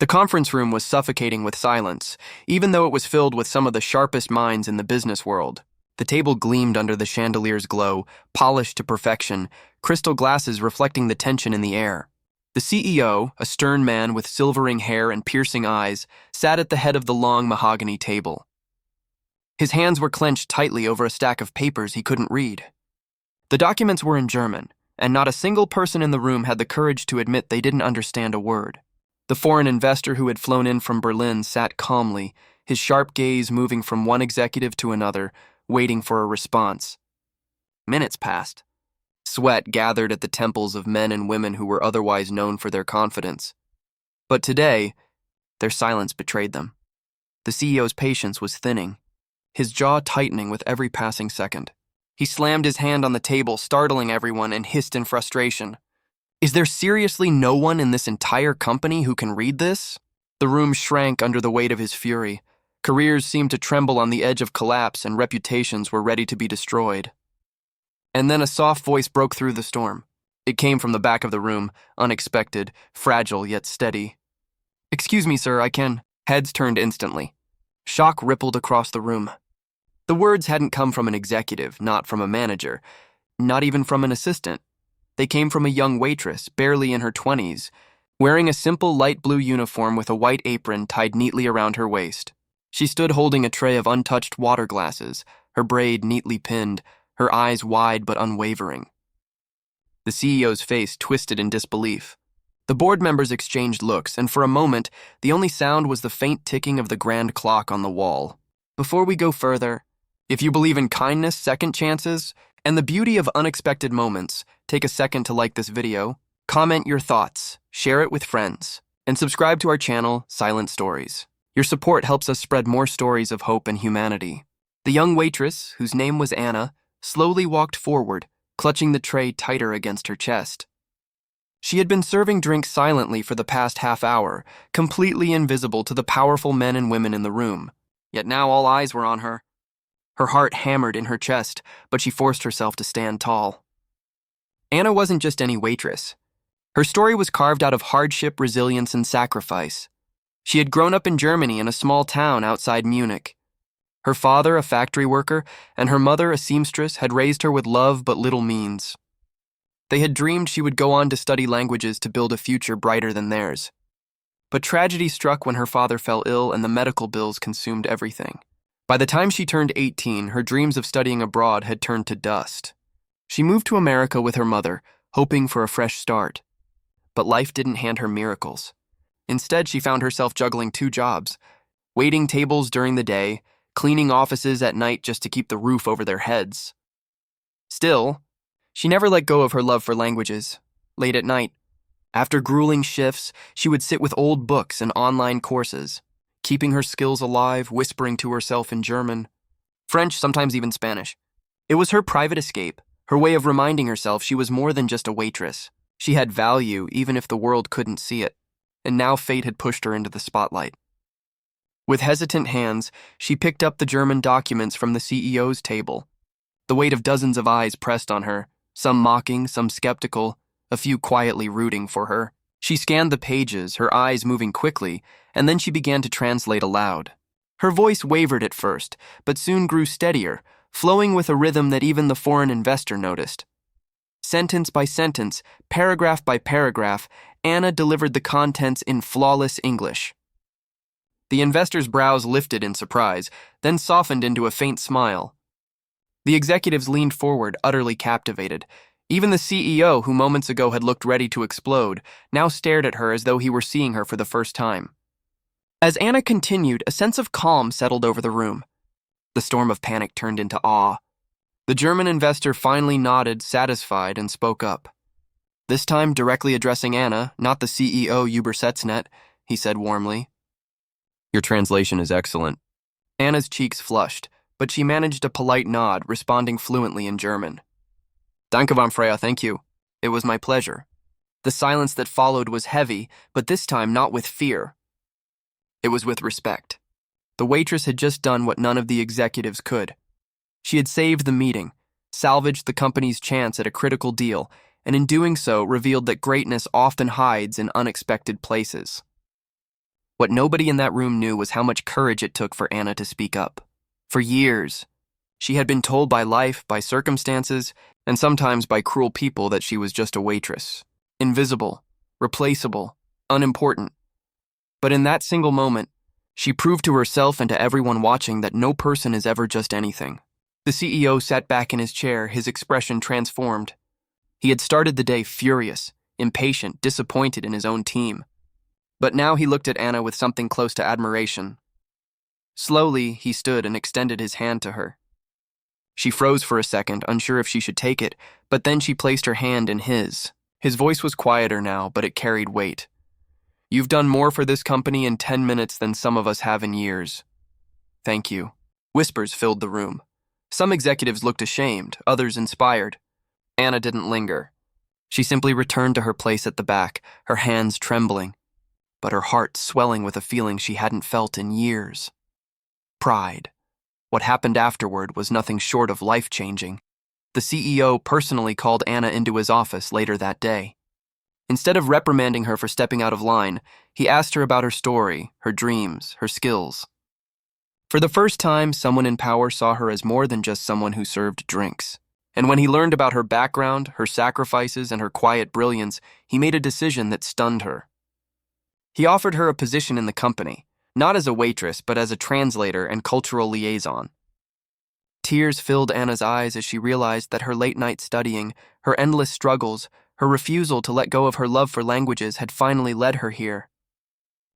The conference room was suffocating with silence, even though it was filled with some of the sharpest minds in the business world. The table gleamed under the chandelier's glow, polished to perfection, crystal glasses reflecting the tension in the air. The CEO, a stern man with silvering hair and piercing eyes, sat at the head of the long mahogany table. His hands were clenched tightly over a stack of papers he couldn't read. The documents were in German, and not a single person in the room had the courage to admit they didn't understand a word. The foreign investor who had flown in from Berlin sat calmly, his sharp gaze moving from one executive to another, waiting for a response. Minutes passed. Sweat gathered at the temples of men and women who were otherwise known for their confidence. But today, their silence betrayed them. The CEO's patience was thinning, his jaw tightening with every passing second. He slammed his hand on the table, startling everyone, and hissed in frustration. Is there seriously no one in this entire company who can read this? The room shrank under the weight of his fury. Careers seemed to tremble on the edge of collapse, and reputations were ready to be destroyed. And then a soft voice broke through the storm. It came from the back of the room, unexpected, fragile yet steady. "Excuse me, sir, I can." Heads turned instantly. Shock rippled across the room. The words hadn't come from an executive, not from a manager, not even from an assistant. They came from a young waitress, barely in her 20s, wearing a simple light blue uniform with a white apron tied neatly around her waist. She stood holding a tray of untouched water glasses, her braid neatly pinned, her eyes wide but unwavering. The CEO's face twisted in disbelief. The board members exchanged looks, and for a moment, the only sound was the faint ticking of the grand clock on the wall. Before we go further, if you believe in kindness, second chances, and the beauty of unexpected moments, take a second to like this video, comment your thoughts, share it with friends, and subscribe to our channel, Silent Stories. Your support helps us spread more stories of hope and humanity. The young waitress, whose name was Anna, slowly walked forward, clutching the tray tighter against her chest. She had been serving drinks silently for the past half hour, completely invisible to the powerful men and women in the room. Yet now all eyes were on her. Her heart hammered in her chest, but she forced herself to stand tall. Anna wasn't just any waitress. Her story was carved out of hardship, resilience, and sacrifice. She had grown up in Germany in a small town outside Munich. Her father, a factory worker, and her mother, a seamstress, had raised her with love but little means. They had dreamed she would go on to study languages to build a future brighter than theirs. But tragedy struck when her father fell ill and the medical bills consumed everything. By the time she turned 18, her dreams of studying abroad had turned to dust. She moved to America with her mother, hoping for a fresh start. But life didn't hand her miracles. Instead, she found herself juggling 2 jobs, waiting tables during the day, cleaning offices at night just to keep the roof over their heads. Still, she never let go of her love for languages. Late at night, after grueling shifts, she would sit with old books and online courses, keeping her skills alive, whispering to herself in German, French, sometimes even Spanish. It was her private escape, her way of reminding herself she was more than just a waitress. She had value even if the world couldn't see it, and now fate had pushed her into the spotlight. With hesitant hands, she picked up the German documents from the CEO's table. The weight of dozens of eyes pressed on her, some mocking, some skeptical, a few quietly rooting for her. She scanned the pages, her eyes moving quickly, and then she began to translate aloud. Her voice wavered at first, but soon grew steadier, flowing with a rhythm that even the foreign investor noticed. Sentence by sentence, paragraph by paragraph, Anna delivered the contents in flawless English. The investor's brows lifted in surprise, then softened into a faint smile. The executives leaned forward, utterly captivated. Even the CEO, who moments ago had looked ready to explode, now stared at her as though he were seeing her for the first time. As Anna continued, a sense of calm settled over the room. The storm of panic turned into awe. The German investor finally nodded, satisfied, and spoke up. This time directly addressing Anna, not the CEO Ubersetznet, he said warmly. "Your translation is excellent." Anna's cheeks flushed, but she managed a polite nod, responding fluently in German. "Danke, Van Freya, thank you. It was my pleasure." The silence that followed was heavy, but this time not with fear. It was with respect. The waitress had just done what none of the executives could. She had saved the meeting, salvaged the company's chance at a critical deal, and in doing so revealed that greatness often hides in unexpected places. What nobody in that room knew was how much courage it took for Anna to speak up. For years, she had been told by life, by circumstances, and sometimes by cruel people that she was just a waitress. Invisible, replaceable, unimportant. But in that single moment, she proved to herself and to everyone watching that no person is ever just anything. The CEO sat back in his chair, his expression transformed. He had started the day furious, impatient, disappointed in his own team. But now he looked at Anna with something close to admiration. Slowly, he stood and extended his hand to her. She froze for a second, unsure if she should take it, but then she placed her hand in his. His voice was quieter now, but it carried weight. "You've done more for this company in 10 minutes than some of us have in years. Thank you." Whispers filled the room. Some executives looked ashamed, others inspired. Anna didn't linger. She simply returned to her place at the back, her hands trembling, but her heart swelling with a feeling she hadn't felt in years. Pride. What happened afterward was nothing short of life-changing. The CEO personally called Anna into his office later that day. Instead of reprimanding her for stepping out of line, he asked her about her story, her dreams, her skills. For the first time, someone in power saw her as more than just someone who served drinks. And when he learned about her background, her sacrifices, and her quiet brilliance, he made a decision that stunned her. He offered her a position in the company, not as a waitress, but as a translator and cultural liaison. Tears filled Anna's eyes as she realized that her late-night studying, her endless struggles, her refusal to let go of her love for languages had finally led her here.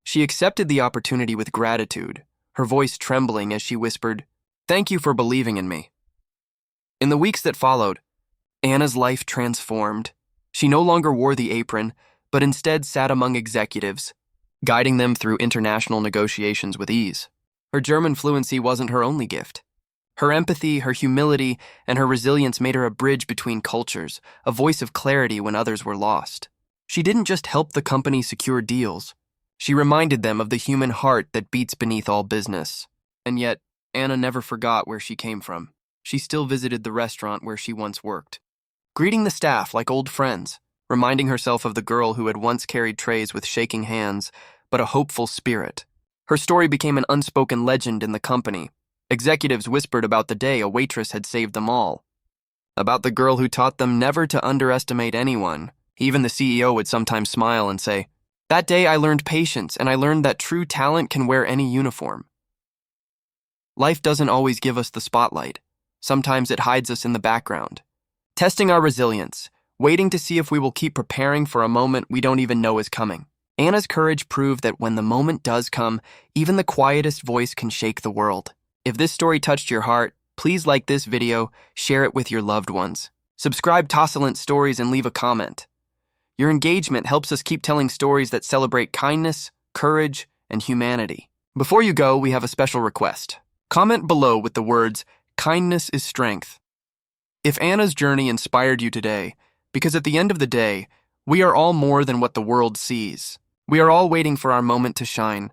She accepted the opportunity with gratitude, her voice trembling as she whispered, "Thank you for believing in me." In the weeks that followed, Anna's life transformed. She no longer wore the apron, but instead sat among executives, guiding them through international negotiations with ease. Her German fluency wasn't her only gift. Her empathy, her humility, and her resilience made her a bridge between cultures, a voice of clarity when others were lost. She didn't just help the company secure deals. She reminded them of the human heart that beats beneath all business. And yet, Anna never forgot where she came from. She still visited the restaurant where she once worked, greeting the staff like old friends, reminding herself of the girl who had once carried trays with shaking hands, but a hopeful spirit. Her story became an unspoken legend in the company. Executives whispered about the day a waitress had saved them all, about the girl who taught them never to underestimate anyone. Even the CEO would sometimes smile and say, "That day I learned patience, and I learned that true talent can wear any uniform." Life doesn't always give us the spotlight. Sometimes it hides us in the background, testing our resilience, waiting to see if we will keep preparing for a moment we don't even know is coming. Anna's courage proved that when the moment does come, even the quietest voice can shake the world. If this story touched your heart, please like this video, share it with your loved ones. Subscribe to Tossilent Stories and leave a comment. Your engagement helps us keep telling stories that celebrate kindness, courage, and humanity. Before you go, we have a special request. Comment below with the words, "Kindness is strength." If Anna's journey inspired you today, because at the end of the day, we are all more than what the world sees. We are all waiting for our moment to shine.